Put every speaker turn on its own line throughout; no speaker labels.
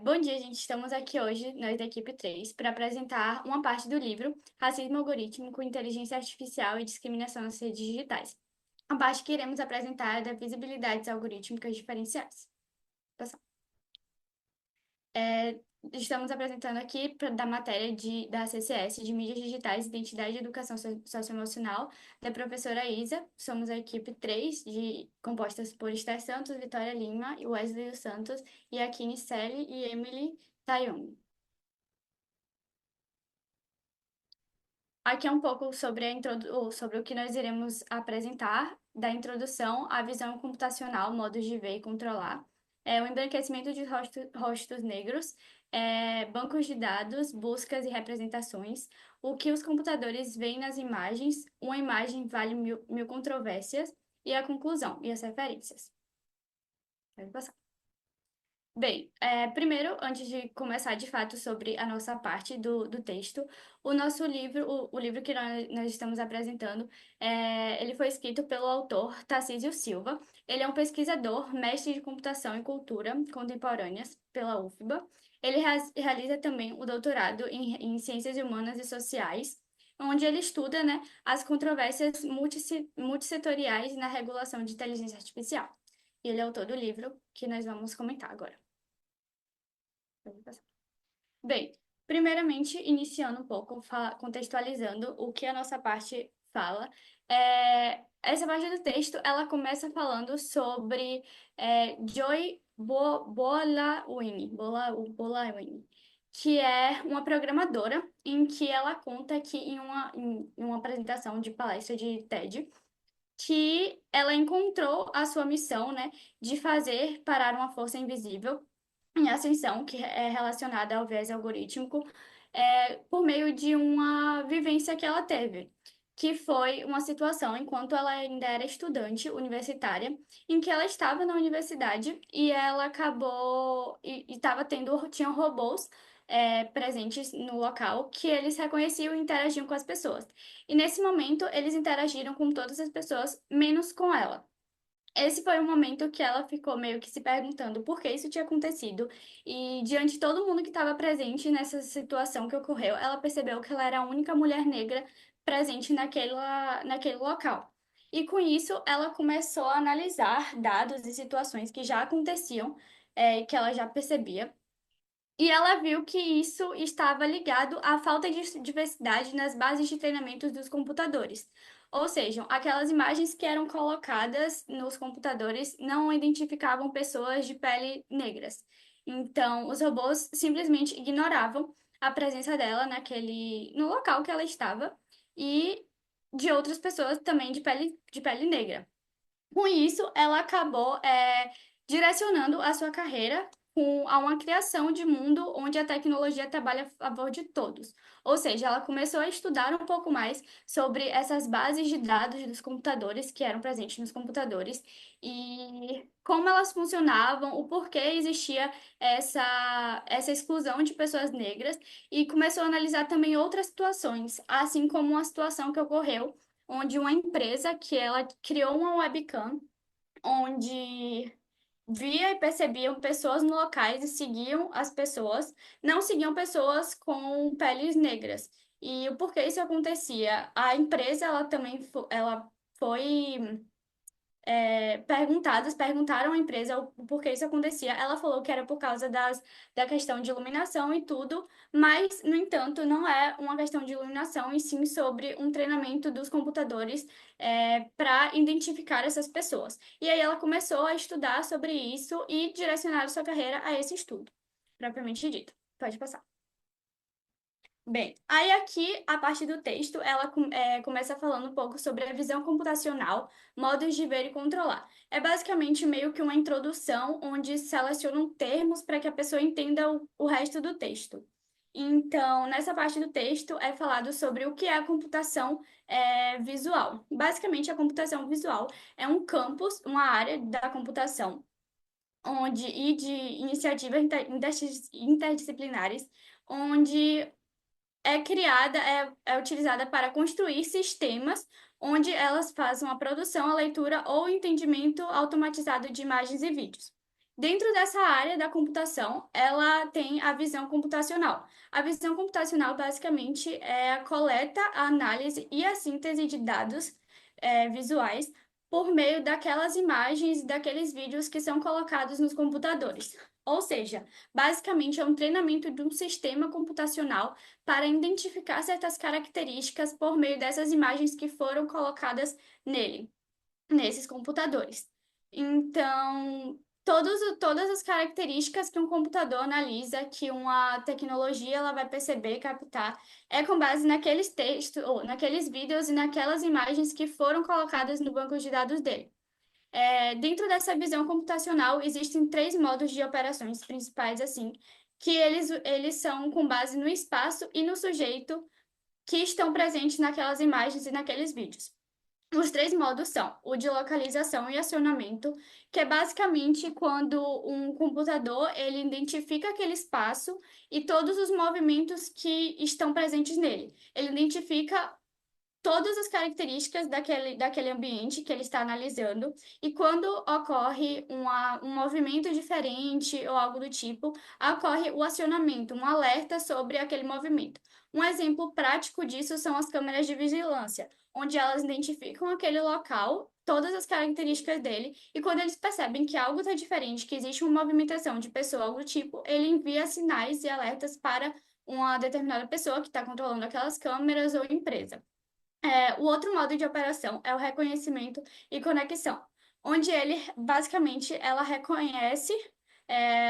Bom dia, gente. Estamos aqui hoje, nós da equipe 3, para apresentar uma parte do livro Racismo Algorítmico, Inteligência Artificial e Discriminação nas Redes Digitais. A parte que iremos apresentar é da visibilidades algorítmicas diferenciais. Passar. É, Estamos apresentando aqui da matéria da CCS, de Mídias Digitais, Identidade e Educação Socioemocional, da professora Isa. Somos a equipe 3, compostas por Esther Santos, Vitória Lima, Wesley dos Santos, Yakine Selle e Emily Tayong. Aqui é um pouco sobre, sobre o que nós iremos apresentar, da introdução à visão computacional, modos de ver e controlar, o embranquecimento de rostos negros, bancos de dados, buscas e representações, o que os computadores veem nas imagens, uma imagem vale mil controvérsias, e a conclusão e as referências. Pode passar. Bem, primeiro, antes de começar de fato sobre a nossa parte do texto, o nosso livro, o livro que nós estamos apresentando, ele foi escrito pelo autor Tarcísio Silva. Ele é um pesquisador, mestre de computação e cultura contemporâneas pela UFBA. Ele realiza também o doutorado em Ciências Humanas e Sociais, onde ele estuda, né, as controvérsias multissetoriais na regulação de inteligência artificial. E ele é autor do livro que nós vamos comentar agora. Bem, primeiramente, iniciando um pouco, contextualizando o que a nossa parte fala. Essa parte do texto, ela começa falando sobre Joy Bolawini, que é uma programadora, em que ela conta que em uma apresentação de palestra de TED, que ela encontrou a sua missão, né, de fazer parar uma força invisível em ascensão, que é relacionada ao viés algorítmico, por meio de uma vivência que ela teve, que foi uma situação enquanto ela ainda era estudante universitária, em que ela estava na universidade e ela acabou e estava tinham robôs presentes no local que eles reconheciam e interagiam com as pessoas. E nesse momento eles interagiram com todas as pessoas, menos com ela. Esse foi o momento que ela ficou meio que se perguntando por que isso tinha acontecido. E diante de todo mundo que estava presente nessa situação que ocorreu, ela percebeu que ela era a única mulher negra presente naquele local. E com isso, ela começou a analisar dados e situações que já aconteciam, que ela já percebia. E ela viu que isso estava ligado à falta de diversidade nas bases de treinamento dos computadores. Ou seja, aquelas imagens que eram colocadas nos computadores não identificavam pessoas de pele negras. Então, os robôs simplesmente ignoravam a presença dela no local que ela estava e de outras pessoas também de pele negra. Com isso, ela acabou direcionando a sua carreira a uma criação de mundo onde a tecnologia trabalha a favor de todos. Ou seja, ela começou a estudar um pouco mais sobre essas bases de dados dos computadores que eram presentes nos computadores e como elas funcionavam, o porquê existia essa exclusão de pessoas negras e começou a analisar também outras situações, assim como uma situação que ocorreu onde uma empresa que ela criou uma webcam onde via e percebiam pessoas no locais e seguiam as pessoas, não seguiam pessoas com peles negras. E o porquê isso acontecia? A empresa, ela também ela foi perguntaram à empresa o porquê isso acontecia. Ela falou que era por causa da questão de iluminação e tudo, mas, no entanto, não é uma questão de iluminação, e sim sobre um treinamento dos computadores para identificar essas pessoas. E aí ela começou a estudar sobre isso e direcionar a sua carreira a esse estudo, propriamente dito. Pode passar. Bem, aí aqui a parte do texto ela começa falando um pouco sobre a visão computacional, modos de ver e controlar. É basicamente meio que uma introdução onde selecionam termos para que a pessoa entenda o resto do texto. Então, nessa parte do texto é falado sobre o que é a computação visual. Basicamente, a computação visual é um campus, uma área da computação, e de iniciativas interdisciplinares, onde é utilizada para construir sistemas onde elas fazem a produção, a leitura ou o entendimento automatizado de imagens e vídeos. Dentro dessa área da computação, ela tem a visão computacional. A visão computacional, basicamente, é a coleta, a análise e a síntese de dados, visuais por meio daquelas imagens e daqueles vídeos que são colocados nos computadores. Ou seja, basicamente é um treinamento de um sistema computacional para identificar certas características por meio dessas imagens que foram colocadas nele, nesses computadores. Então, todas as características que um computador analisa, que uma tecnologia ela vai perceber, captar, é com base naqueles textos, ou naqueles vídeos e naquelas imagens que foram colocadas no banco de dados dele. Dentro dessa visão computacional, existem três modos de operações principais, assim, que eles são com base no espaço e no sujeito que estão presentes naquelas imagens e naqueles vídeos. Os três modos são o de localização e acionamento, que é basicamente quando um computador ele identifica aquele espaço e todos os movimentos que estão presentes nele. Ele identifica todas as características daquele ambiente que ele está analisando, e quando ocorre um movimento diferente ou algo do tipo, ocorre o acionamento, um alerta sobre aquele movimento. Um exemplo prático disso são as câmeras de vigilância, onde elas identificam aquele local, todas as características dele, e quando eles percebem que algo está diferente, que existe uma movimentação de pessoa, algo do tipo, ele envia sinais e alertas para uma determinada pessoa que está controlando aquelas câmeras ou empresa. O outro modo de operação é o reconhecimento e conexão, onde ele basicamente ela reconhece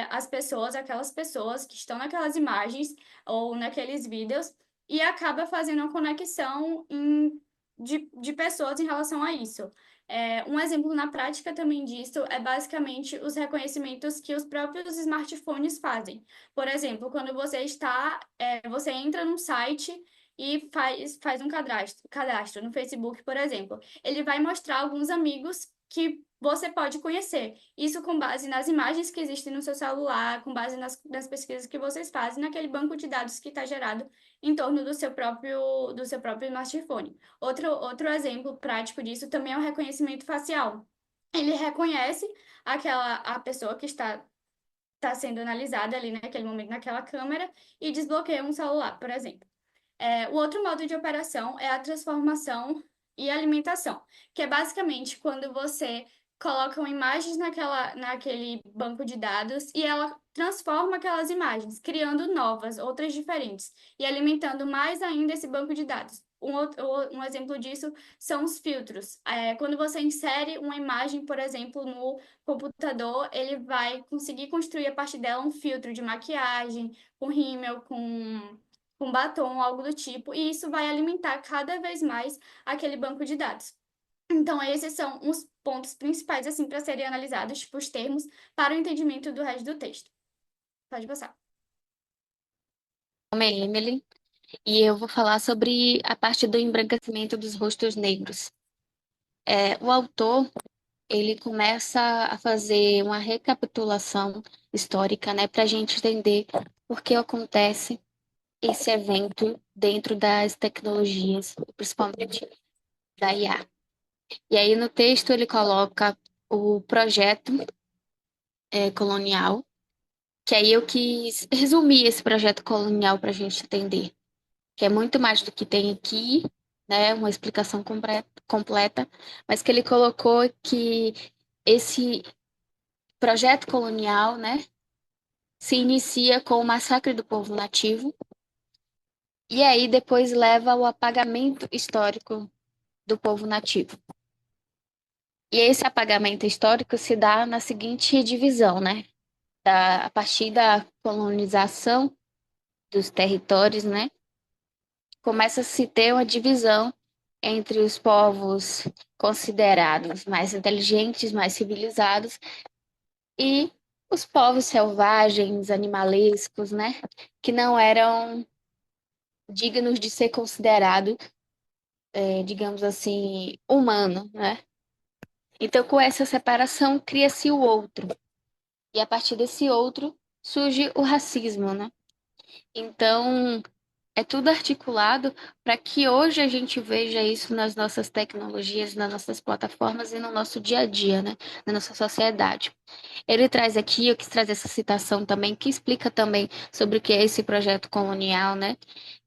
as pessoas, aquelas pessoas que estão naquelas imagens ou naqueles vídeos e acaba fazendo uma conexão de pessoas em relação a isso. Um exemplo na prática também disso é basicamente os reconhecimentos que os próprios smartphones fazem. Por exemplo, quando você entra num site e faz um cadastro no Facebook, por exemplo. Ele vai mostrar alguns amigos que você pode conhecer. Isso com base nas imagens que existem no seu celular, com base nas pesquisas que vocês fazem, naquele banco de dados que está gerado em torno do seu próprio smartphone. Outro exemplo prático disso também é o reconhecimento facial. Ele reconhece a pessoa que está sendo analisada ali naquele momento naquela câmera e desbloqueia um celular, por exemplo. O outro modo de operação é a transformação e alimentação, que é basicamente quando você coloca imagens naquele banco de dados e ela transforma aquelas imagens, criando novas, outras diferentes, e alimentando mais ainda esse banco de dados. Um exemplo disso são os filtros. Quando você insere uma imagem, por exemplo, no computador, ele vai conseguir construir a partir dela um filtro de maquiagem, com rímel, com batom, algo do tipo, e isso vai alimentar cada vez mais aquele banco de dados. Então, esses são os pontos principais, assim, para serem analisados, tipo, os termos, para o entendimento do resto do texto. Pode passar.
Meu nome é Emily e eu vou falar sobre a parte do embranquecimento dos rostos negros. O autor, ele começa a fazer uma recapitulação histórica, né, para a gente entender por que acontece esse evento dentro das tecnologias, principalmente da IA. E aí no texto ele coloca o projeto colonial, que aí eu quis resumir esse projeto colonial para a gente entender, que é muito mais do que tem aqui, né, uma explicação completa, mas que ele colocou que esse projeto colonial, né, se inicia com o massacre do povo nativo e aí depois leva ao apagamento histórico do povo nativo. E esse apagamento histórico se dá na seguinte divisão, né? A partir da colonização dos territórios, né? Começa a se ter uma divisão entre os povos considerados mais inteligentes, mais civilizados, e os povos selvagens, animalescos, né? Que não eram dignos de ser considerado, digamos assim, humano, né? Então, com essa separação, cria-se o outro. E a partir desse outro surge o racismo, né? Então, é tudo articulado para que hoje a gente veja isso nas nossas tecnologias, nas nossas plataformas e no nosso dia a dia, né? Na nossa sociedade. Ele traz aqui, eu quis trazer essa citação também, que explica também sobre o que é esse projeto colonial, né?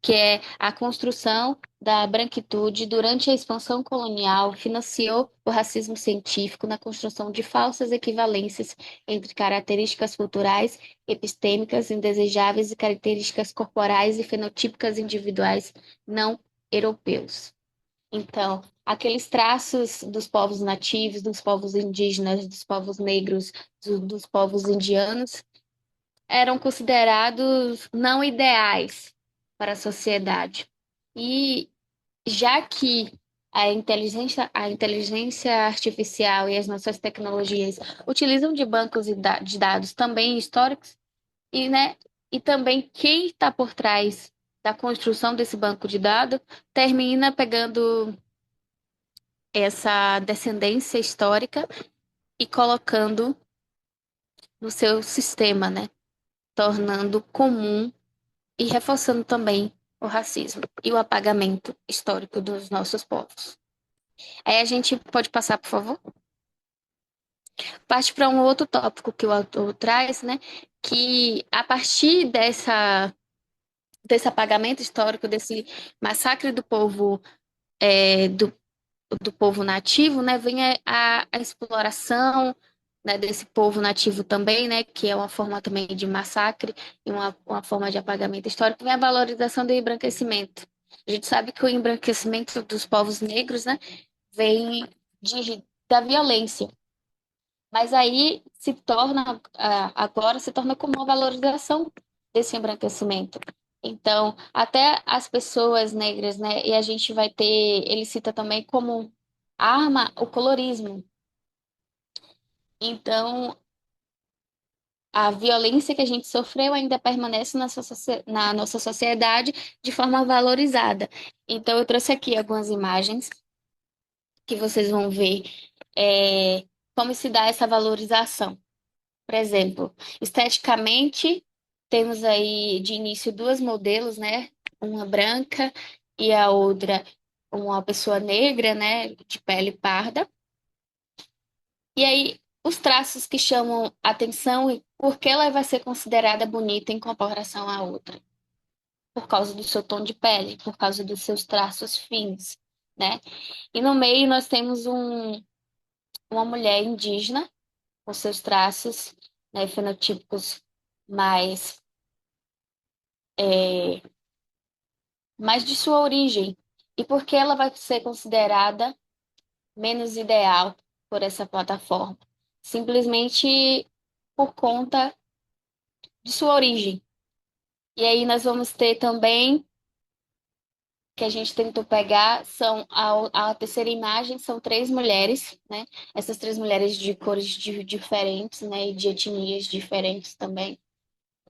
Que é a construção da branquitude durante a expansão colonial, financiou o racismo científico na construção de falsas equivalências entre características culturais, epistêmicas, indesejáveis e características corporais e fenotípicas individuais não europeus. Então, aqueles traços dos povos nativos, dos povos indígenas, dos povos negros, dos povos indianos, eram considerados não ideais para a sociedade. E já que a inteligência artificial e as nossas tecnologias utilizam de bancos de dados também históricos, e, né, e também quem está por trás da construção desse banco de dados termina pegando essa descendência histórica e colocando no seu sistema, né? Tornando comum e reforçando também o racismo e o apagamento histórico dos nossos povos. Aí a gente pode passar, por favor? Parte para um outro tópico que o autor traz, né? Que a partir desse apagamento histórico, desse massacre do povo, do povo nativo, né, vem a exploração, né, desse povo nativo também, né, que é uma forma também de massacre e uma forma de apagamento histórico, vem a valorização do embranquecimento. A gente sabe que o embranquecimento dos povos negros, né, vem da violência, mas aí se torna, agora se torna como uma valorização desse embranquecimento. Então, até as pessoas negras, né, e a gente vai ter, ele cita também como arma o colorismo. Então, a violência que a gente sofreu ainda permanece na nossa sociedade de forma valorizada. Então, eu trouxe aqui algumas imagens que vocês vão ver como se dá essa valorização. Por exemplo, esteticamente, temos aí de início duas modelos, né? Uma branca e a outra uma pessoa negra, né? De pele parda. E aí, os traços que chamam atenção e por que ela vai ser considerada bonita em comparação à outra? Por causa do seu tom de pele, por causa dos seus traços finos, né? E no meio nós temos uma mulher indígena com seus traços, né, fenotípicos mais, é, mais de sua origem. E por que ela vai ser considerada menos ideal por essa plataforma? Simplesmente por conta de sua origem. E aí nós vamos ter também, que a gente tentou pegar, são a terceira imagem, são três mulheres, né? Essas três mulheres de cores diferentes, né? E de etnias diferentes também.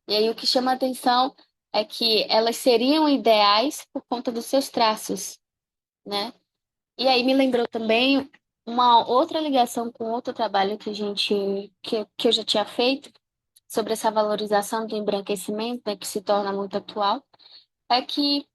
E aí o que chama a atenção é que elas seriam ideais por conta dos seus traços, né? E aí me lembrou também uma outra ligação com outro trabalho que eu já tinha feito sobre essa valorização do embranquecimento, né, que se torna muito atual, é que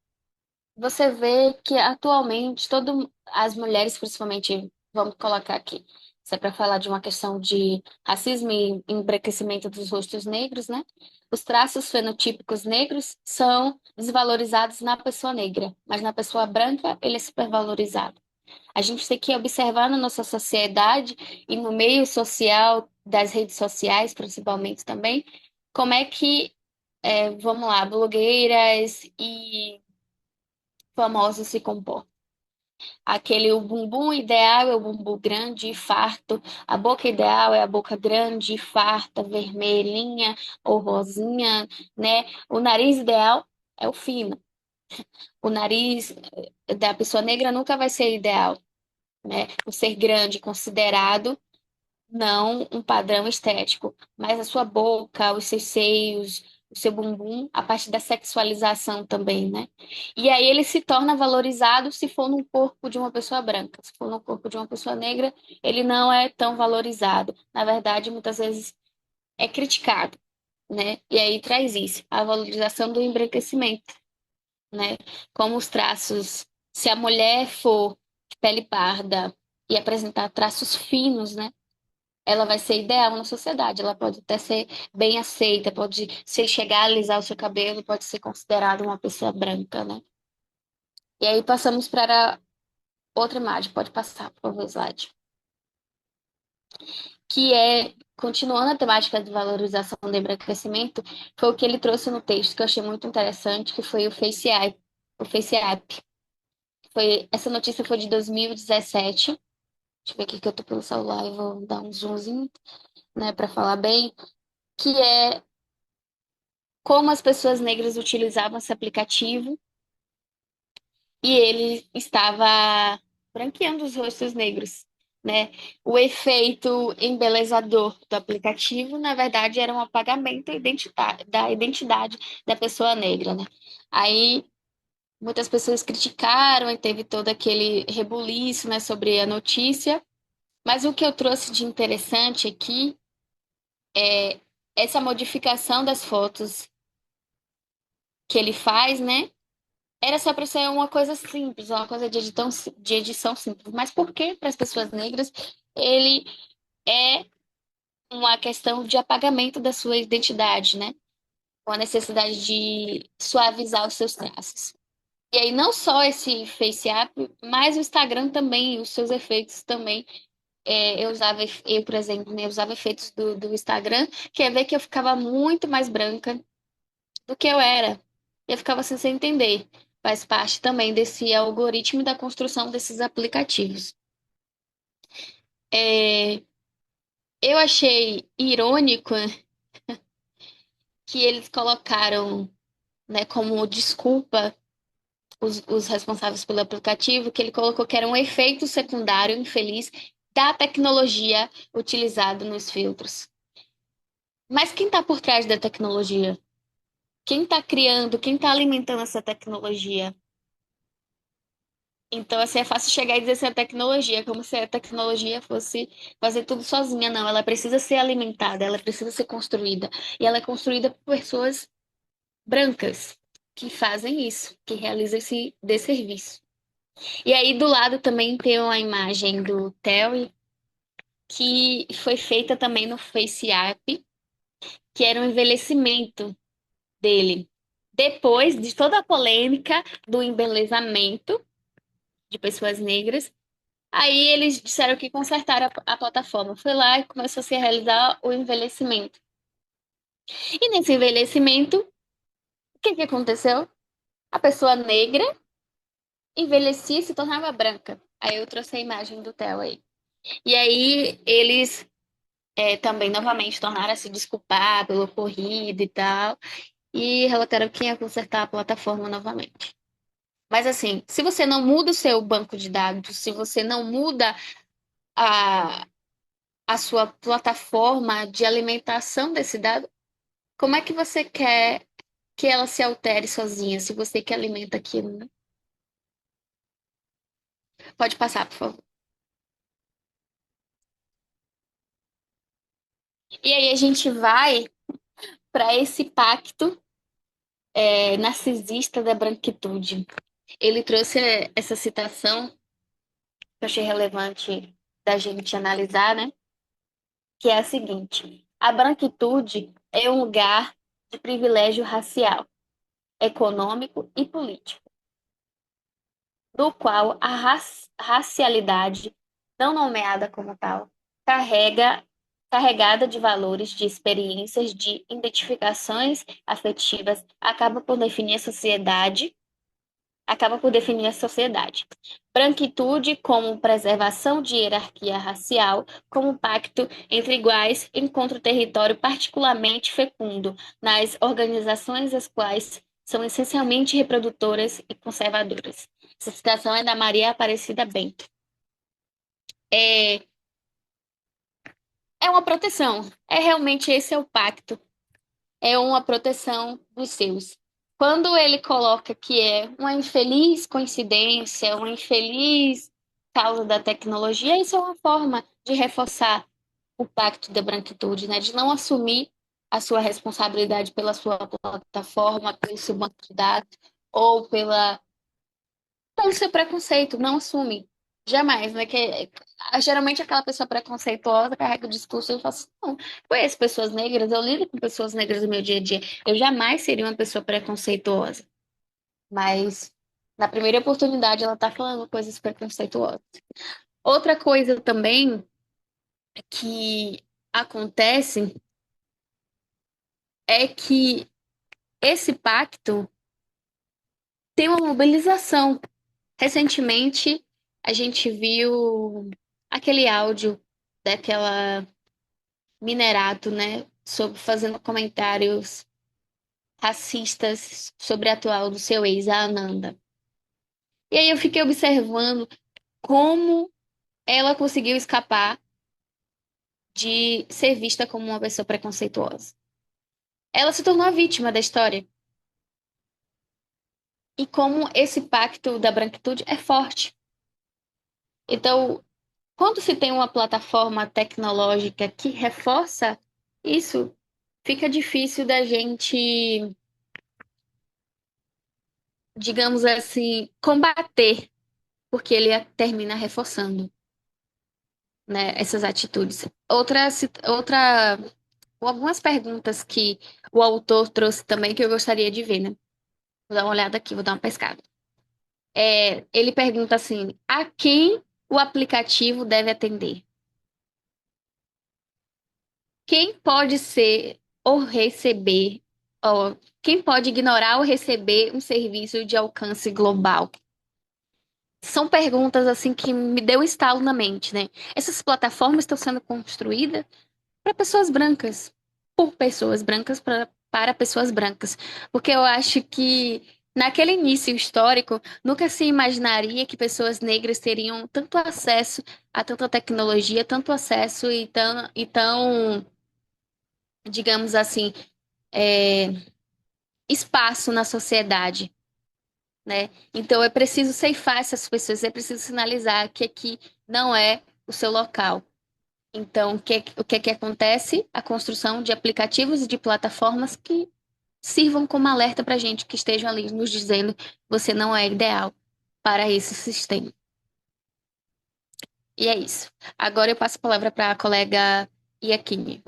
você vê que atualmente todo as mulheres, principalmente, vamos colocar aqui, isso é para falar de uma questão de racismo e embranquecimento dos rostos negros, né? Os traços fenotípicos negros são desvalorizados na pessoa negra, mas na pessoa branca ele é supervalorizado. A gente tem que observar na nossa sociedade e no meio social, das redes sociais, principalmente também, como é que, vamos lá, blogueiras e famosos se comportam. Aquele o bumbum ideal é o bumbum grande e farto, a boca ideal é a boca grande e farta, vermelhinha ou rosinha, né? O nariz ideal é o fino. O nariz da pessoa negra nunca vai ser ideal, né? O ser grande considerado não um padrão estético, mas a sua boca, os seus seios, o seu bumbum, a partir da sexualização também, né? E aí ele se torna valorizado se for no corpo de uma pessoa branca. Se for no corpo de uma pessoa negra, ele não é tão valorizado. Na verdade, muitas vezes é criticado, né? E aí traz isso, a valorização do embranquecimento. né? Como os traços, se a mulher for de pele parda e apresentar traços finos, né? Ela vai ser ideal na sociedade. Ela pode até ser bem aceita, pode se chegar a alisar o seu cabelo, pode ser considerada uma pessoa branca, né? E aí passamos para outra imagem, pode passar, por favor, slide. Que é, continuando a temática de valorização do embranquecimento, foi o que ele trouxe no texto que eu achei muito interessante, que foi o Face App. O Face App. Essa notícia foi de 2017. Deixa eu ver aqui que eu tô pelo celular e vou dar um zoomzinho, né, para falar bem, que é como as pessoas negras utilizavam esse aplicativo e ele estava branqueando os rostos negros, né? O efeito embelezador do aplicativo, na verdade, era um apagamento da identidade da pessoa negra, né? Aí muitas pessoas criticaram e teve todo aquele rebuliço, né, sobre a notícia, mas o que eu trouxe de interessante aqui é essa modificação das fotos que ele faz, né? Era só para ser uma coisa simples, uma coisa de edição simples. Mas por que para as pessoas negras ele é uma questão de apagamento da sua identidade, né? Com a necessidade de suavizar os seus traços. E aí não só esse Face App, mas o Instagram também, os seus efeitos também. Eu, por exemplo, né, usava efeitos do Instagram, que é ver que eu ficava muito mais branca do que eu era. Eu ficava assim, sem entender. Faz parte também desse algoritmo da construção desses aplicativos. É, eu achei irônico que eles colocaram, né, como desculpa os responsáveis pelo aplicativo, que ele colocou que era um efeito secundário infeliz da tecnologia utilizada nos filtros. Mas quem está por trás da tecnologia? Quem está criando, quem está alimentando essa tecnologia? Então, assim, é fácil chegar e dizer assim, a tecnologia, como se a tecnologia fosse fazer tudo sozinha. Não, ela precisa ser alimentada, ela precisa ser construída. E ela é construída por pessoas brancas que fazem isso, que realizam esse desserviço. E aí, do lado também tem uma imagem do Theo, que foi feita também no Face App, que era um envelhecimento dele. Depois de toda a polêmica do embelezamento de pessoas negras, aí eles disseram que consertaram a plataforma. Foi lá e começou a se realizar o envelhecimento. E nesse envelhecimento, o que que aconteceu? A pessoa negra envelhecia e se tornava branca. Aí eu trouxe a imagem do Theo aí. E aí eles também novamente tornaram a se desculpar pelo ocorrido e tal. E relataram que ia consertar a plataforma novamente. Mas assim, se você não muda o seu banco de dados, se você não muda a, a sua plataforma de alimentação desse dado, como é que você quer que ela se altere sozinha, se você que alimenta aquilo, né? Pode passar, por favor. E aí a gente vai para esse pacto narcisista da branquitude. Ele trouxe essa citação que eu achei relevante da gente analisar, né? Que é a seguinte: a branquitude é um lugar de privilégio racial, econômico e político, do qual a racialidade, não nomeada como tal, carrega, carregada de valores, de experiências, de identificações afetivas, acaba por definir a sociedade. Branquitude como preservação de hierarquia racial, como pacto entre iguais, encontra o território particularmente fecundo nas organizações as quais são essencialmente reprodutoras e conservadoras. Essa citação é da Maria Aparecida Bento. É, é uma proteção. É realmente esse é o pacto. É uma proteção dos seus. Quando ele coloca que é uma infeliz coincidência, uma infeliz causa da tecnologia, isso é uma forma de reforçar o pacto da branquitude, né? De não assumir a sua responsabilidade pela sua plataforma, pelo seu banco de dados, ou pelo seu preconceito, não assume. Jamais, né? Geralmente aquela pessoa preconceituosa carrega o discurso e eu falo assim, não, conheço pessoas negras, eu lido com pessoas negras no meu dia a dia. Eu jamais seria uma pessoa preconceituosa. Mas na primeira oportunidade ela tá falando coisas preconceituosas. Outra coisa também que acontece é que esse pacto tem uma mobilização. Recentemente, a gente viu aquele áudio daquela Minerato, né, sobre fazendo comentários racistas sobre a atual do seu ex, a Ananda. E aí eu fiquei observando como ela conseguiu escapar de ser vista como uma pessoa preconceituosa. Ela se tornou a vítima da história. E como esse pacto da branquitude é forte. Então, quando se tem uma plataforma tecnológica que reforça isso, fica difícil da gente, digamos assim, combater, porque ele termina reforçando, né, essas atitudes. Algumas perguntas que o autor trouxe também que eu gostaria de ver, né? Vou dar uma olhada aqui, vou dar uma pescada. Ele pergunta assim: a quem o aplicativo deve atender? Quem pode ser ou receber, ou quem pode ignorar ou receber um serviço de alcance global? São perguntas assim que me deu um estalo na mente, né? Essas plataformas estão sendo construídas para pessoas brancas, por pessoas brancas para pessoas brancas, porque eu acho que naquele início histórico nunca se imaginaria que pessoas negras teriam tanto acesso a tanta tecnologia, tanto acesso e tão, digamos assim, é, espaço na sociedade, né? Então é preciso ceifar essas pessoas, é preciso sinalizar que aqui não é o seu local. Então, o que acontece? A construção de aplicativos e de plataformas que sirvam como alerta para a gente, que estejam ali nos dizendo que você não é ideal para esse sistema. E é isso. Agora eu passo a palavra para a colega Iakine.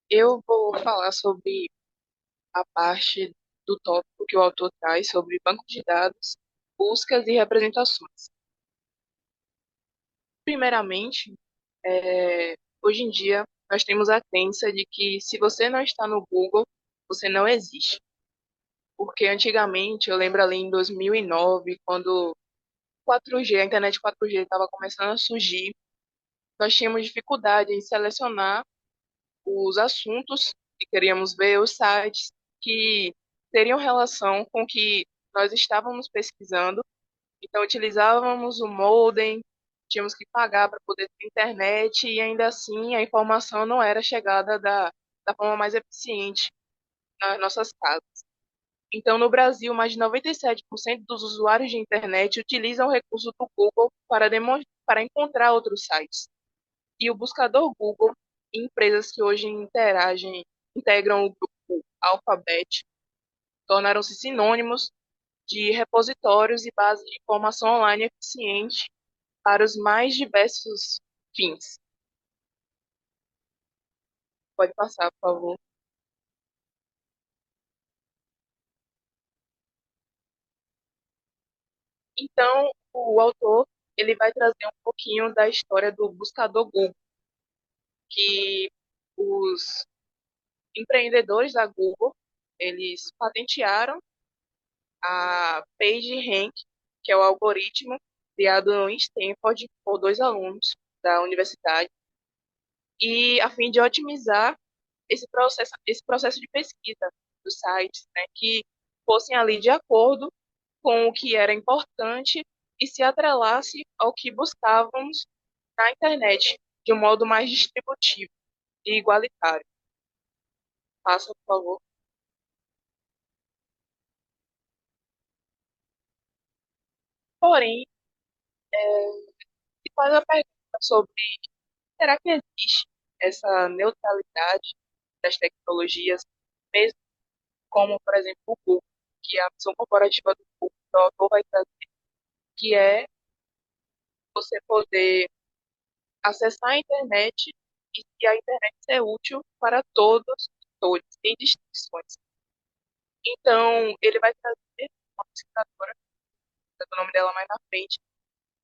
Eu vou falar sobre a parte do tópico que o autor traz sobre banco de dados, buscas e representações. Primeiramente, hoje em dia, nós temos a crença de que se você não está no Google, você não existe. Porque antigamente, eu lembro ali em 2009, quando 4G, a internet 4G estava começando a surgir, nós tínhamos dificuldade em selecionar os assuntos que queríamos ver, os sites que teriam relação com o que nós estávamos pesquisando. Então, utilizávamos o modem, tínhamos que pagar para poder ter internet e ainda assim a informação não era chegada da forma mais eficiente nas nossas casas. Então, no Brasil, mais de 97% dos usuários de internet utilizam o recurso do Google para encontrar outros sites. E o buscador Google e empresas que hoje integram o grupo Alphabet, tornaram-se sinônimos de repositórios e bases de informação online eficiente para os mais diversos fins. Pode passar, por favor. Então, o autor ele vai trazer um pouquinho da história do buscador Google, que os empreendedores da Google eles patentearam a PageRank, que é o algoritmo criado em Stanford por dois alunos da universidade, e a fim de otimizar esse processo de pesquisa dos sites, né, que fossem ali de acordo com o que era importante e se atrelasse ao que buscávamos na internet, de um modo mais distributivo e igualitário. Passa, por favor. Porém, se faz a pergunta sobre será que existe essa neutralidade das tecnologias, mesmo como, por exemplo, o Google, que a missão corporativa do Google, que o autor vai trazer, que é você poder acessar a internet e a internet ser útil para todos e todas, sem distinções. Então, ele vai trazer uma pesquisadora, o nome dela mais na frente,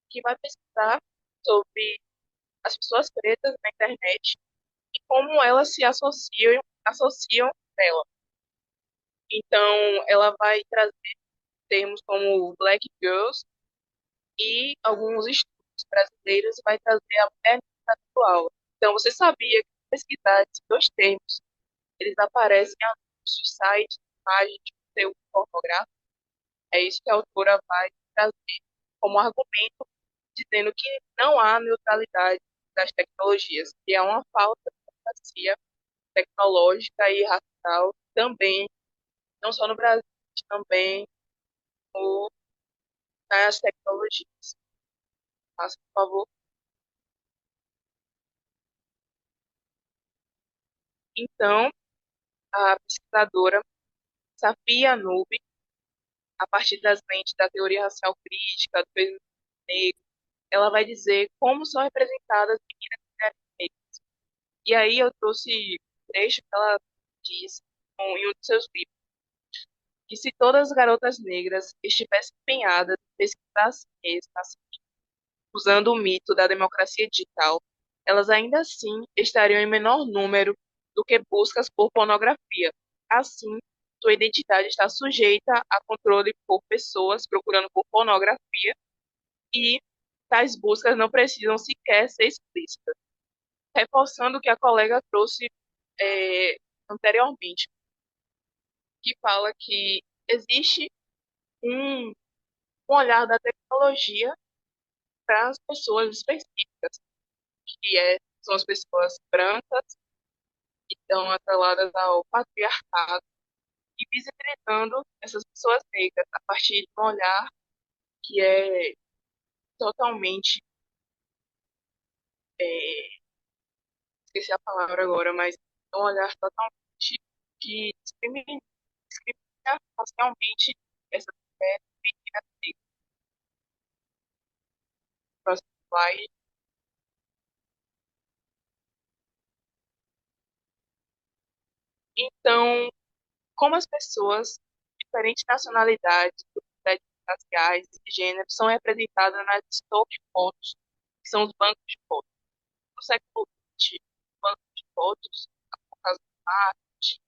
que vai pesquisar sobre as pessoas pretas na internet e como elas se associam nela. Então, ela vai trazer termos como Black Girls e alguns estudos brasileiros e vai trazer a mulher atual. Então, você sabia que pesquisar esses dois termos, eles aparecem em anúncios, sites, imagens de conteúdo pornográfico? É isso que a autora vai trazer como argumento, dizendo que não há neutralidade das tecnologias, que é uma falta de democracia tecnológica e racial também, não só no Brasil, mas também no, nas tecnologias. Faça, por favor. Então, a pesquisadora Safia Nube, a partir das lentes da teoria racial crítica, do feminismo negro, ela vai dizer como são representadas meninas e mulheres negras. E aí eu trouxe um trecho que ela diz em um de seus livros, que se todas as garotas negras estivessem empenhadas em pesquisar a si mesmas, usando o mito da democracia digital, elas ainda assim estariam em menor número do que buscas por pornografia. Assim, sua identidade está sujeita a controle por pessoas procurando por pornografia e tais buscas não precisam sequer ser explícitas. Reforçando o que a colega trouxe anteriormente, que fala que existe um, um olhar da tecnologia para as pessoas específicas, são as pessoas brancas que estão atreladas ao patriarcado e visibilizando essas pessoas negras a partir de um olhar que é totalmente, é, esqueci a palavra agora, mas é um olhar totalmente que discrimina racialmente essas mulheres meninas negras. Próximo slide. Então, como as pessoas de diferentes nacionalidades, identidades raciais e gêneros são representadas nas stores de fotos, que são os bancos de fotos. No século XX, bancos de fotos, por causa do marketing,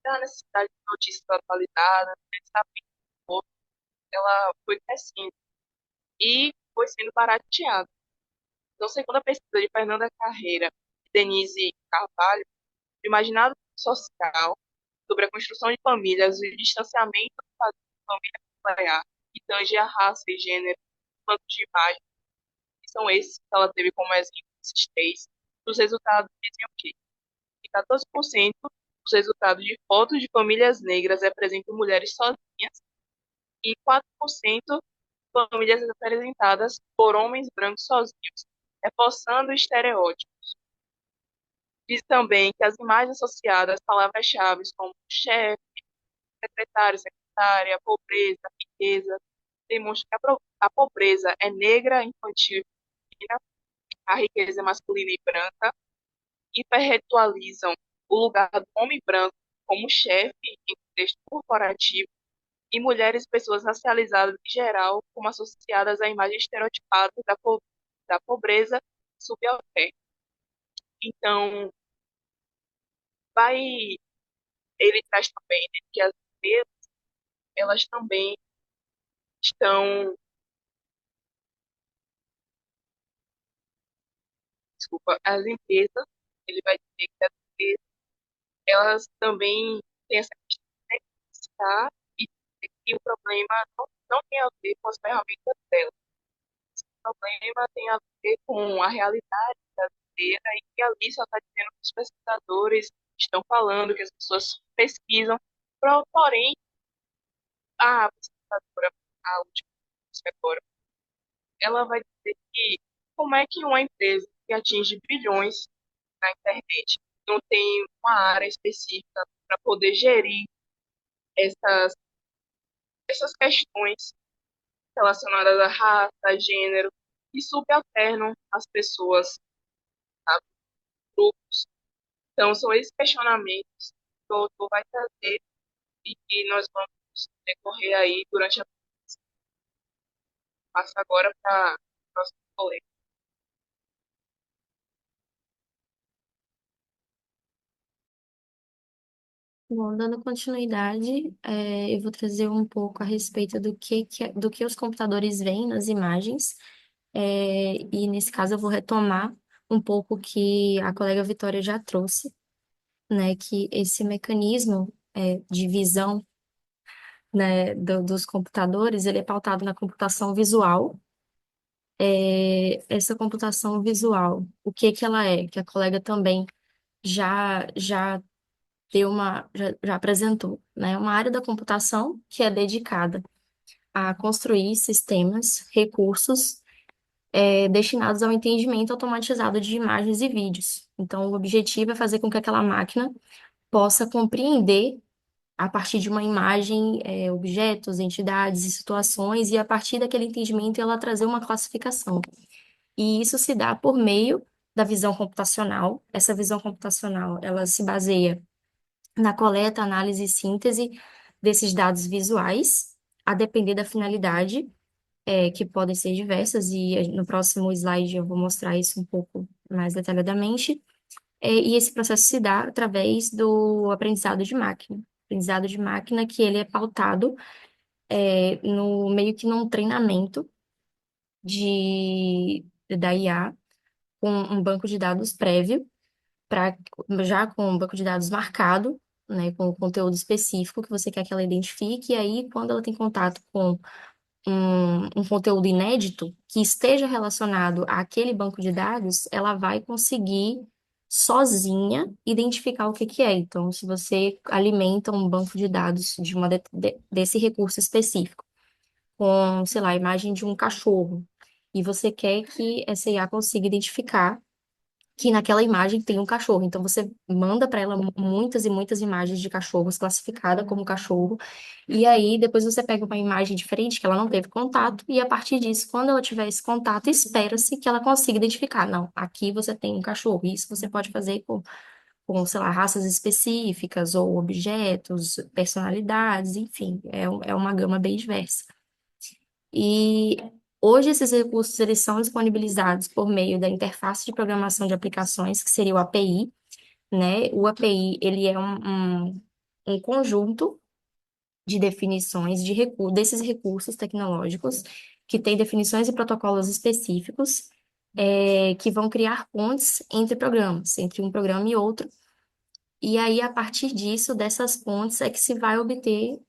da necessidade de notícias atualizadas, necessariamente ela foi crescendo e foi sendo barateada. Então, segundo a pesquisa de Fernanda Carreira e Denise Carvalho, o imaginado social sobre a construção de famílias e o distanciamento do padrão de família nuclear, que tange a raça e gênero, quanto de imagem, que são esses que ela teve como exemplo, esses três, os resultados dizem o quê? Que 14% dos resultados de fotos de famílias negras representam mulheres sozinhas e 4% famílias representadas por homens brancos sozinhos, reforçando o estereótipo. Diz também que as imagens associadas às palavras-chave como chefe, secretário, secretária, pobreza, riqueza, demonstram que a pobreza é negra, infantil e feminina, a riqueza é masculina e branca, e perpetualizam o lugar do homem branco como chefe em contexto corporativo e mulheres e pessoas racializadas em geral como associadas à imagem estereotipada da pobreza subalterna. Então, vai, ele traz também, né, que as empresas, elas também estão, desculpa, as empresas, ele vai dizer que as empresas, elas também têm essa questão de necessitar e que o problema não tem a ver com as ferramentas delas. O problema tem a ver com a realidade brasileira e que ali só está dizendo que os pesquisadores estão falando, que as pessoas pesquisam, porém, a pesquisadora, a última agora, ela vai dizer que como é que uma empresa que atinge bilhões na internet. Não tem uma área específica para poder gerir essas, essas questões relacionadas à raça, gênero, que subalternam as pessoas, sabe? Grupos. Então, são esses questionamentos que o autor vai trazer e que nós vamos decorrer aí durante a passa agora para o próximo colega.
Bom, dando continuidade, eu vou trazer um pouco a respeito do que os computadores veem nas imagens, e nesse caso eu vou retomar um pouco o que a colega Vitória já trouxe, né, que esse mecanismo de visão, né, dos computadores, ele é pautado na computação visual. Essa computação visual, o que que ela é? Que a colega também já já apresentou, né? Uma área da computação que é dedicada a construir sistemas, recursos, destinados ao entendimento automatizado de imagens e vídeos. Então, o objetivo é fazer com que aquela máquina possa compreender, a partir de uma imagem, objetos, entidades e situações, e a partir daquele entendimento ela trazer uma classificação. E isso se dá por meio da visão computacional. Essa visão computacional, ela se baseia na coleta, análise e síntese desses dados visuais, a depender da finalidade, que podem ser diversas, e no próximo slide eu vou mostrar isso um pouco mais detalhadamente. E esse processo se dá através do aprendizado de máquina. Aprendizado de máquina que ele é pautado no meio que num treinamento da IA, com um banco de dados prévio, pra, já com um banco de dados marcado, né, com o conteúdo específico que você quer que ela identifique, e aí, quando ela tem contato com um conteúdo inédito que esteja relacionado àquele banco de dados, ela vai conseguir sozinha identificar o que que é. Então, se você alimenta um banco de dados desse recurso específico, com, sei lá, a imagem de um cachorro, e você quer que essa IA consiga identificar que naquela imagem tem um cachorro. Então você manda para ela muitas e muitas imagens de cachorros classificada como cachorro, e aí depois você pega uma imagem diferente que ela não teve contato, e a partir disso, quando ela tiver esse contato, espera-se que ela consiga identificar, não, aqui você tem um cachorro. Isso você pode fazer com, sei lá, raças específicas ou objetos, personalidades, enfim, é uma gama bem diversa. E hoje esses recursos eles são disponibilizados por meio da interface de programação de aplicações, que seria o API, né? O API ele é um conjunto de definições desses recursos tecnológicos que tem definições e protocolos específicos, que vão criar pontes entre programas, entre um programa e outro. E aí, a partir disso, dessas pontes, é que se vai obter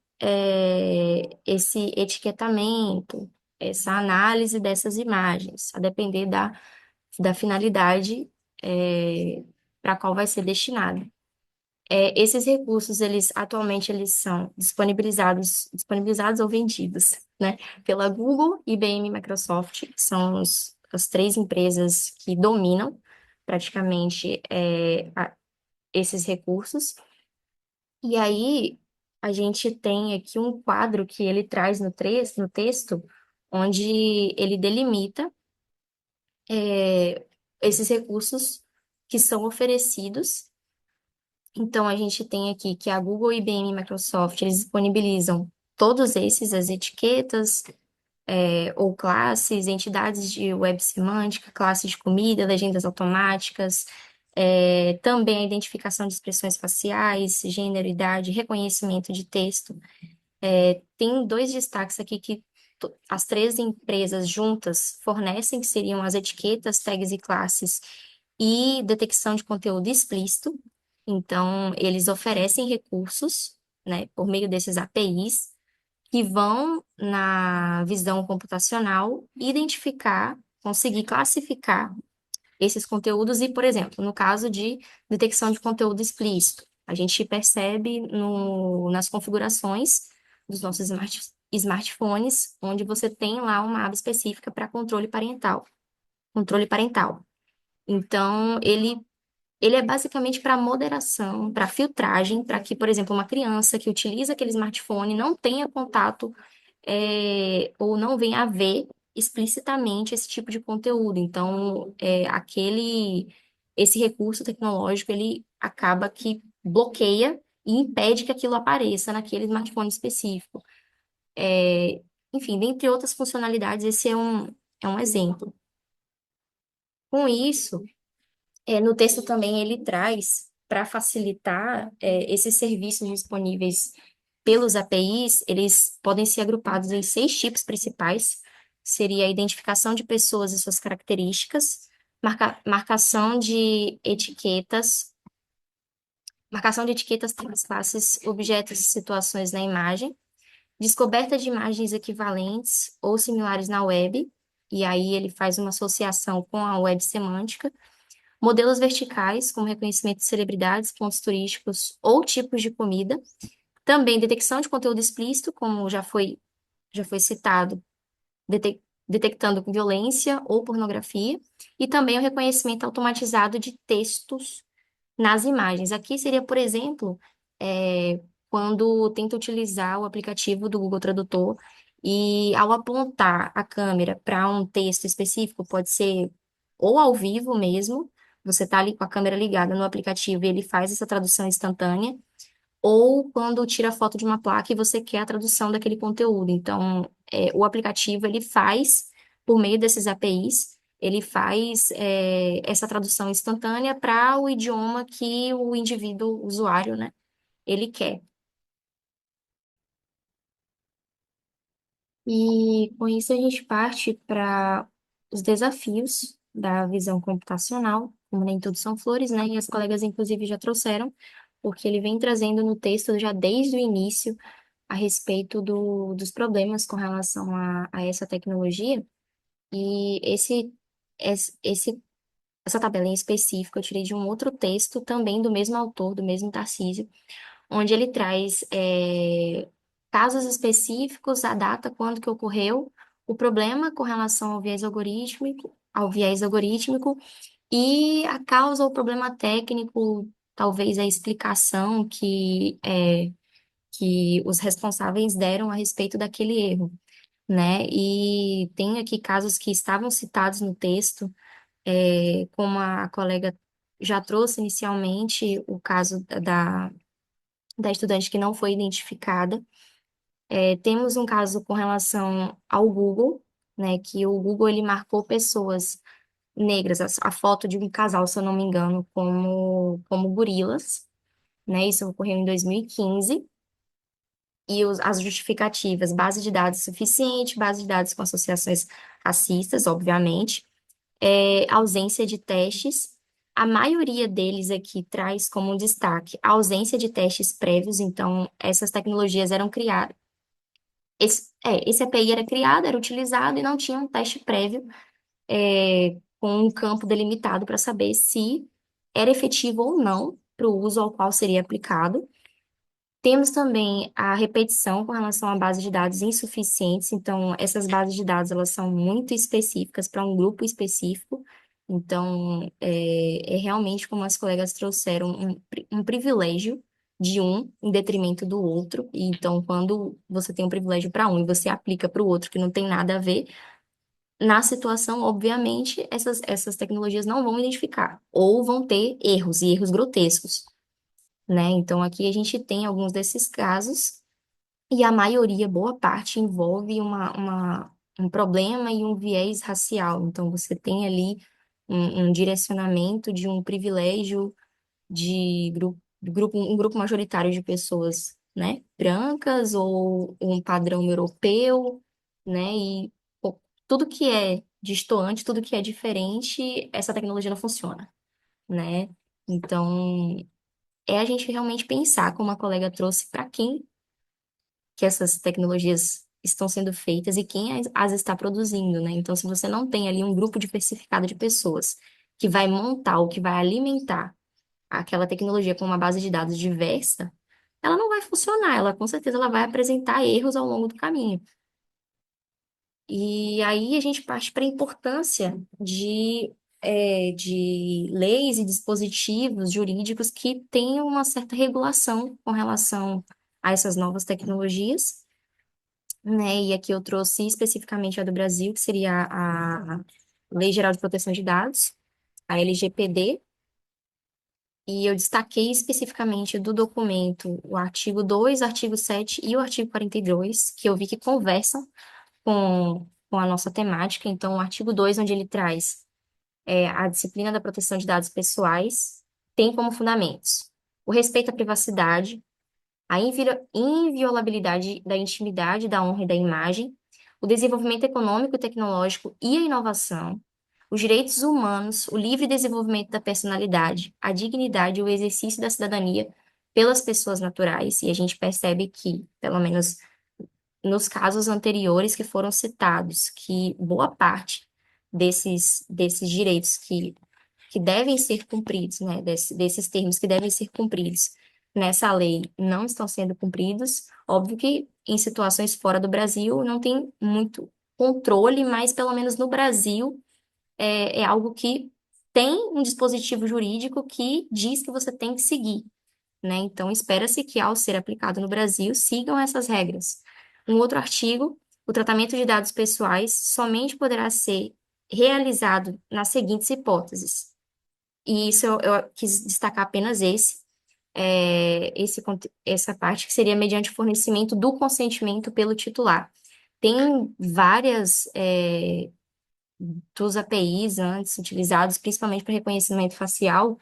esse etiquetamento, essa análise dessas imagens, a depender da finalidade para a qual vai ser destinado. Esses recursos, atualmente, eles são disponibilizados ou vendidos, né, pela Google, IBM e Microsoft, que são as três empresas que dominam praticamente esses recursos. E aí, a gente tem aqui um quadro que ele traz no texto, onde ele delimita esses recursos que são oferecidos. Então, a gente tem aqui que a Google, IBM e Microsoft, eles disponibilizam todos esses, as etiquetas, ou classes, entidades de web semântica, classes de comida, legendas automáticas, também a identificação de expressões faciais, gênero, idade, reconhecimento de texto. Tem dois destaques aqui que as três empresas juntas fornecem, que seriam as etiquetas, tags e classes, e detecção de conteúdo explícito. Então, eles oferecem recursos, né, por meio desses APIs, que vão na visão computacional identificar, conseguir classificar esses conteúdos e, por exemplo, no caso de detecção de conteúdo explícito, a gente percebe nas configurações dos nossos smartphones, onde você tem lá uma aba específica para controle parental. Controle parental. Então, ele é basicamente para moderação, para filtragem, para que, por exemplo, uma criança que utiliza aquele smartphone não tenha contato ou não venha a ver explicitamente esse tipo de conteúdo. Então, esse recurso tecnológico, ele acaba que bloqueia e impede que aquilo apareça naquele smartphone específico. É, enfim, dentre outras funcionalidades, esse é um exemplo. Com isso, no texto também ele traz, para facilitar, esses serviços disponíveis pelos APIs, eles podem ser agrupados em 6 tipos principais. Seria a identificação de pessoas e suas características, marcação de etiquetas das classes, objetos e situações na imagem, descoberta de imagens equivalentes ou similares na web, e aí ele faz uma associação com a web semântica, modelos verticais, como reconhecimento de celebridades, pontos turísticos ou tipos de comida. Também detecção de conteúdo explícito, como já foi citado, detectando violência ou pornografia. E também o reconhecimento automatizado de textos nas imagens. Aqui seria, por exemplo, quando tenta utilizar o aplicativo do Google Tradutor e ao apontar a câmera para um texto específico, pode ser ou ao vivo mesmo, você está ali com a câmera ligada no aplicativo e ele faz essa tradução instantânea, ou quando tira foto de uma placa e você quer a tradução daquele conteúdo. Então, o aplicativo, ele faz, por meio desses APIs, ele faz essa tradução instantânea para o idioma que o indivíduo, o usuário, né, ele quer. E com isso a gente parte para os desafios da visão computacional, como nem tudo são flores, né? E as colegas, inclusive, já trouxeram, porque ele vem trazendo no texto já desde o início a respeito dos problemas com relação a essa tecnologia. E esse, essa tabela em específico eu tirei de um outro texto, também do mesmo autor, do mesmo Tarcísio, onde ele traz casos específicos, a data, quando que ocorreu, o problema com relação ao viés algorítmico e a causa ou problema técnico, talvez a explicação que os responsáveis deram a respeito daquele erro, né? E tem aqui casos que estavam citados no texto, como a colega já trouxe inicialmente, o caso da estudante que não foi identificada. Temos um caso com relação ao Google, né, que o Google ele marcou pessoas negras, a foto de um casal, se eu não me engano, como gorilas, né? Isso ocorreu em 2015. E as justificativas, base de dados suficiente, base de dados com associações racistas, obviamente, ausência de testes. A maioria deles aqui traz como destaque a ausência de testes prévios, então essas tecnologias eram criadas. Esse API era criado, era utilizado e não tinha um teste prévio com um campo delimitado para saber se era efetivo ou não para o uso ao qual seria aplicado. Temos também a repetição com relação a bases de dados insuficientes, então essas bases de dados elas são muito específicas para um grupo específico, então é realmente como as colegas trouxeram um privilégio de um em detrimento do outro, e então quando você tem um privilégio para um e você aplica para o outro que não tem nada a ver, na situação, obviamente, essas tecnologias não vão identificar, ou vão ter erros, e erros grotescos, né? Então, aqui a gente tem alguns desses casos, e a maioria, boa parte, envolve um problema e um viés racial. Então, você tem ali um direcionamento de um privilégio de um grupo majoritário de pessoas, né? Brancas, ou um padrão europeu, né? E pô, tudo que é destoante, tudo que é diferente, essa tecnologia não funciona, né? Então, a gente realmente pensar, como a colega trouxe, para quem que essas tecnologias estão sendo feitas e quem as está produzindo, né? Então, se você não tem ali um grupo diversificado de pessoas que vai montar ou que vai alimentar aquela tecnologia com uma base de dados diversa, ela não vai funcionar, ela com certeza ela vai apresentar erros ao longo do caminho. E aí a gente parte para a importância de de leis e dispositivos jurídicos que tenham uma certa regulação com relação a essas novas tecnologias, né? E aqui eu trouxe especificamente a do Brasil, que seria a Lei Geral de Proteção de Dados, a LGPD, e eu destaquei especificamente do documento o artigo 2, o artigo 7 e o artigo 42, que eu vi que conversam com a nossa temática. Então, o artigo 2, onde ele traz a disciplina da proteção de dados pessoais, tem como fundamentos o respeito à privacidade, a inviolabilidade da intimidade, da honra e da imagem, o desenvolvimento econômico e tecnológico e a inovação, os direitos humanos, o livre desenvolvimento da personalidade, a dignidade e o exercício da cidadania pelas pessoas naturais. E a gente percebe que, pelo menos nos casos anteriores que foram citados, que boa parte desses direitos que devem ser cumpridos, né, desses termos que devem ser cumpridos nessa lei não estão sendo cumpridos. Óbvio que em situações fora do Brasil não tem muito controle, mas pelo menos no Brasil é algo que tem um dispositivo jurídico que diz que você tem que seguir, né? Então, espera-se que, ao ser aplicado no Brasil, sigam essas regras. Um outro artigo, o tratamento de dados pessoais somente poderá ser realizado nas seguintes hipóteses. E isso eu quis destacar apenas essa parte que seria mediante fornecimento do consentimento pelo titular. Tem várias dos APIs antes utilizados, principalmente para reconhecimento facial,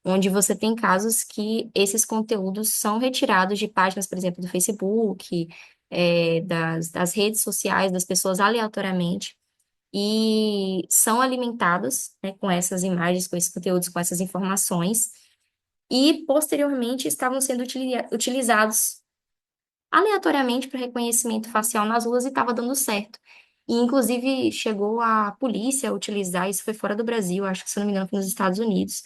onde você tem casos que esses conteúdos são retirados de páginas, por exemplo, do Facebook, das redes sociais das pessoas aleatoriamente, e são alimentados, né, com essas imagens, com esses conteúdos, com essas informações, e posteriormente estavam sendo utilizados aleatoriamente para reconhecimento facial nas ruas e estava dando certo. E, inclusive, chegou a polícia a utilizar, isso foi fora do Brasil, acho que, se não me engano, foi nos Estados Unidos.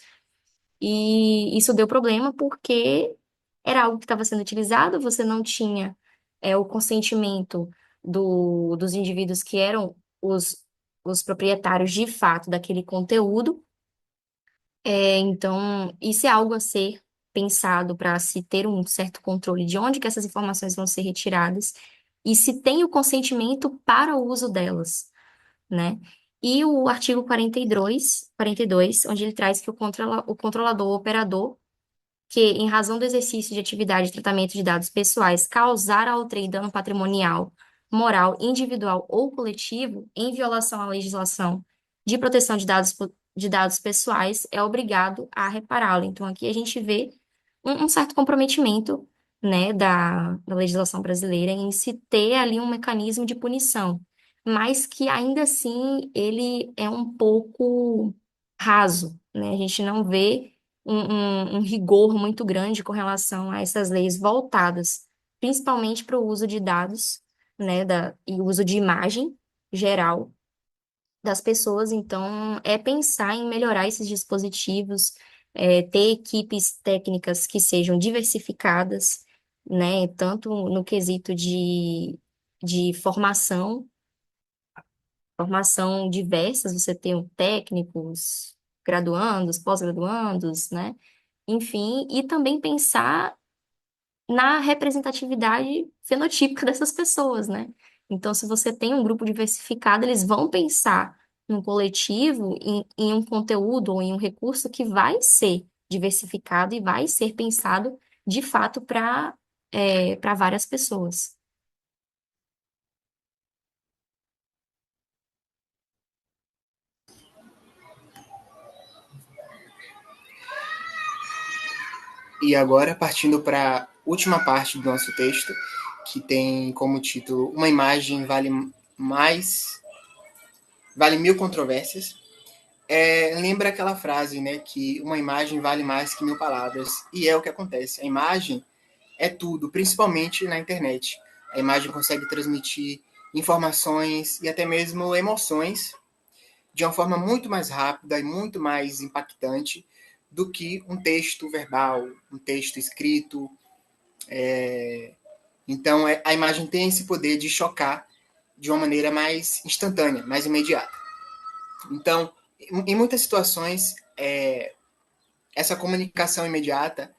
E isso deu problema porque era algo que estava sendo utilizado, você não tinha o consentimento dos indivíduos que eram os proprietários de fato daquele conteúdo. Então, isso é algo a ser pensado para se ter um certo controle de onde que essas informações vão ser retiradas e se tem o consentimento para o uso delas, né? E o artigo 42, onde ele traz que o controlador, o operador, que, em razão do exercício de atividade de tratamento de dados pessoais, causar a outrem dano patrimonial, moral, individual ou coletivo, em violação à legislação de proteção de dados pessoais, é obrigado a repará-lo. Então, aqui a gente vê um certo comprometimento, né, da legislação brasileira em se ter ali um mecanismo de punição, mas que ainda assim ele é um pouco raso, né? A gente não vê um rigor muito grande com relação a essas leis voltadas, principalmente para o uso de dados, né, e o uso de imagem geral das pessoas. Então, é pensar em melhorar esses dispositivos, ter equipes técnicas que sejam diversificadas, né, tanto no quesito de formação diversas, você tem técnicos, graduandos, pós-graduandos, né? Enfim, e também pensar na representatividade fenotípica dessas pessoas, né? Então, se você tem um grupo diversificado, eles vão pensar num coletivo, em um conteúdo ou em um recurso que vai ser diversificado e vai ser pensado de fato para várias pessoas.
E agora, partindo para a última parte do nosso texto, que tem como título Uma imagem vale mil controvérsias. Lembra aquela frase, né, que uma imagem vale mais que mil palavras. E é o que acontece. A imagem é tudo, principalmente na internet. A imagem consegue transmitir informações e até mesmo emoções de uma forma muito mais rápida e muito mais impactante do que um texto verbal, um texto escrito. Então, a imagem tem esse poder de chocar de uma maneira mais instantânea, mais imediata. Então, Em muitas situações, essa comunicação imediata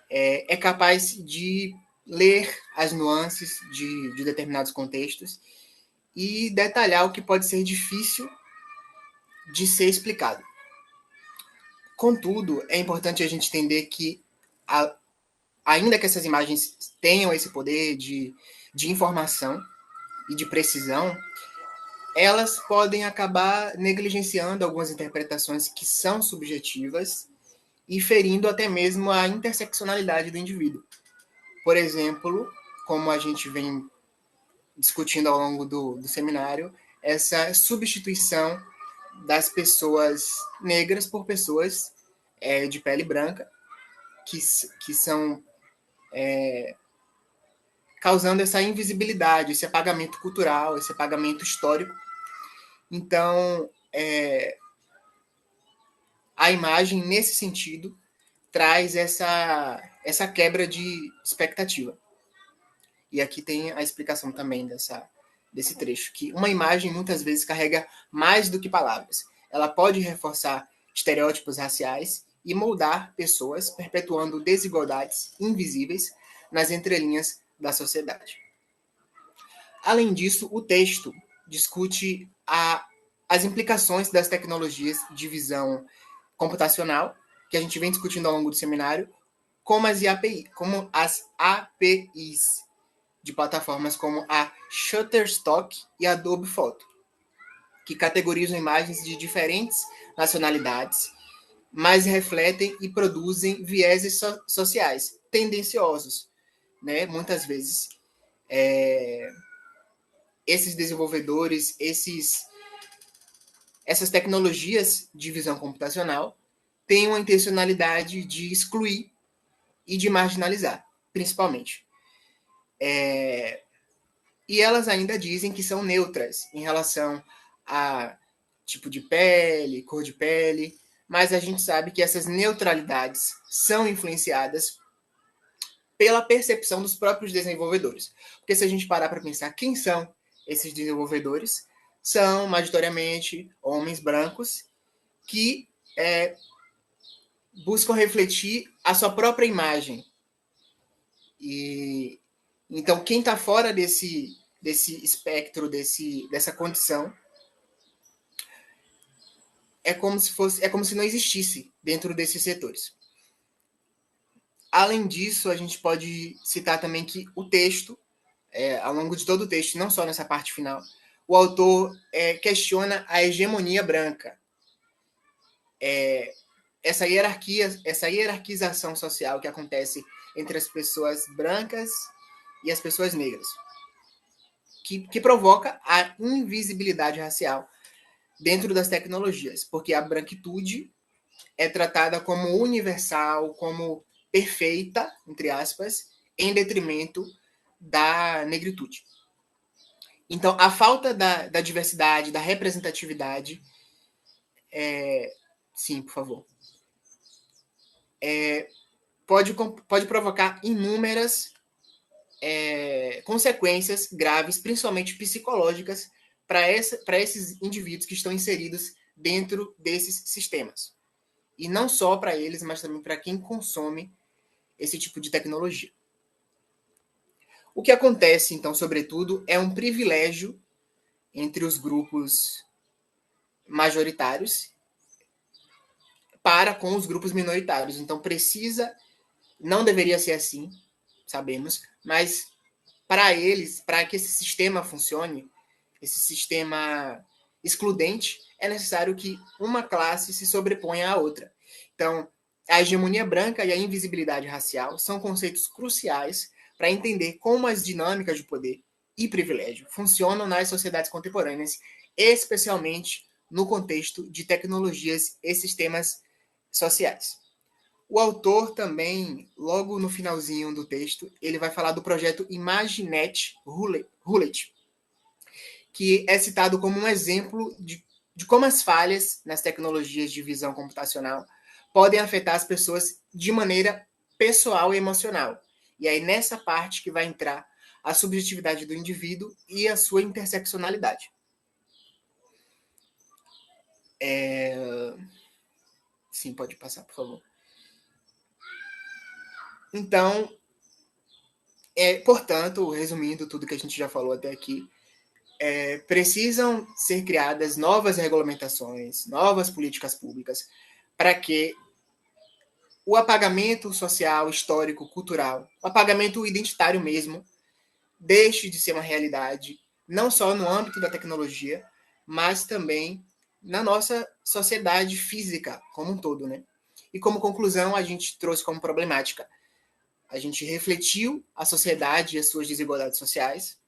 é capaz de ler as nuances de determinados contextos e detalhar o que pode ser difícil de ser explicado. Contudo, é importante a gente entender que, ainda que essas imagens tenham esse poder de informação e de precisão, elas podem acabar negligenciando algumas interpretações que são subjetivas e ferindo até mesmo a interseccionalidade do indivíduo. Por exemplo, como a gente vem discutindo ao longo do seminário, essa substituição das pessoas negras por pessoas de pele branca, que são causando essa invisibilidade, esse apagamento cultural, esse apagamento histórico. Então, a imagem, nesse sentido, traz essa quebra de expectativa. E aqui tem a explicação também desse trecho, que uma imagem muitas vezes carrega mais do que palavras. Ela pode reforçar estereótipos raciais e moldar pessoas, perpetuando desigualdades invisíveis nas entrelinhas da sociedade. Além disso, o texto discute as implicações das tecnologias de visão computacional, que a gente vem discutindo ao longo do seminário, como as APIs de plataformas como a Shutterstock e a Adobe Photo, que categorizam imagens de diferentes nacionalidades, mas refletem e produzem vieses sociais tendenciosos, né? Muitas vezes, esses desenvolvedores, essas tecnologias de visão computacional têm uma intencionalidade de excluir e de marginalizar, principalmente. E elas ainda dizem que são neutras em relação a tipo de pele, cor de pele, mas a gente sabe que essas neutralidades são influenciadas pela percepção dos próprios desenvolvedores. Porque se a gente parar para pensar quem são esses desenvolvedores, são majoritariamente homens brancos que buscam refletir a sua própria imagem. E então quem está fora desse espectro, dessa condição, é como se não existisse dentro desses setores. Além disso, a gente pode citar também que o texto, ao longo de todo o texto, não só nessa parte final, o autor questiona a hegemonia branca, essa hierarquização social que acontece entre as pessoas brancas e as pessoas negras, que provoca a invisibilidade racial dentro das tecnologias, porque a branquitude é tratada como universal, como perfeita, entre aspas, em detrimento da negritude. Então, a falta da diversidade, da representatividade, sim, por favor, pode provocar inúmeras consequências graves, principalmente psicológicas, para esses indivíduos que estão inseridos dentro desses sistemas. E não só para eles, mas também para quem consome esse tipo de tecnologia. O que acontece, então, sobretudo, é um privilégio entre os grupos majoritários para com os grupos minoritários. Então, não deveria ser assim, sabemos, mas para eles, para que esse sistema funcione, esse sistema excludente, é necessário que uma classe se sobreponha à outra. Então, a hegemonia branca e a invisibilidade racial são conceitos cruciais para entender como as dinâmicas de poder e privilégio funcionam nas sociedades contemporâneas, especialmente no contexto de tecnologias e sistemas sociais. O autor também, logo no finalzinho do texto, ele vai falar do projeto ImageNet Roulette, que é citado como um exemplo de como as falhas nas tecnologias de visão computacional podem afetar as pessoas de maneira pessoal e emocional. E aí nessa parte que vai entrar a subjetividade do indivíduo e a sua interseccionalidade. Sim, pode passar, por favor. Então, portanto, resumindo tudo que a gente já falou até aqui, precisam ser criadas novas regulamentações, novas políticas públicas, para que o apagamento social, histórico, cultural, o apagamento identitário mesmo, deixe de ser uma realidade, não só no âmbito da tecnologia, mas também na nossa sociedade física como um todo, né? E como conclusão, a gente trouxe como problemática. A gente refletiu a sociedade e as suas desigualdades sociais.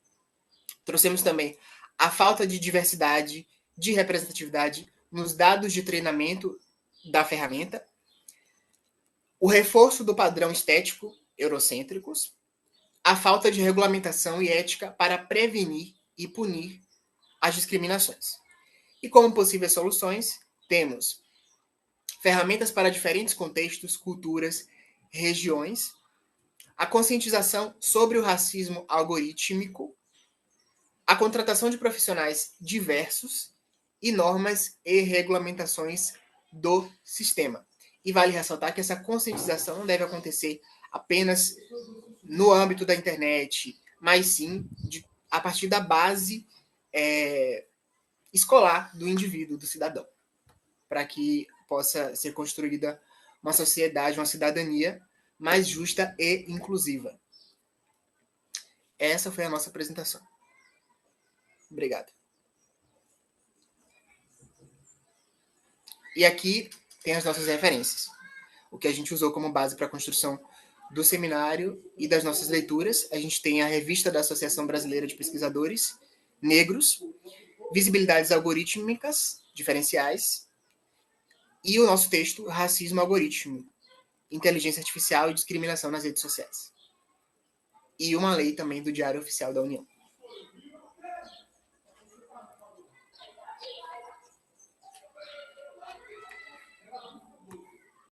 Trouxemos também a falta de diversidade, de representatividade nos dados de treinamento da ferramenta, o reforço do padrão estético eurocêntricos, a falta de regulamentação e ética para prevenir e punir as discriminações. E como possíveis soluções, temos ferramentas para diferentes contextos, culturas, regiões, a conscientização sobre o racismo algorítmico, a contratação de profissionais diversos e normas e regulamentações do sistema. E vale ressaltar que essa conscientização não deve acontecer apenas no âmbito da internet, mas sim a partir da base escolar do indivíduo, do cidadão, para que possa ser construída uma sociedade, uma cidadania mais justa e inclusiva. Essa foi a nossa apresentação. Obrigado. E aqui tem as nossas referências. O que a gente usou como base para a construção do seminário e das nossas leituras. A gente tem a revista da Associação Brasileira de Pesquisadores Negros, Visibilidades Algorítmicas Diferenciais, e o nosso texto, Racismo Algorítmico, Inteligência Artificial e Discriminação nas Redes Sociais. E uma lei também do Diário Oficial da União.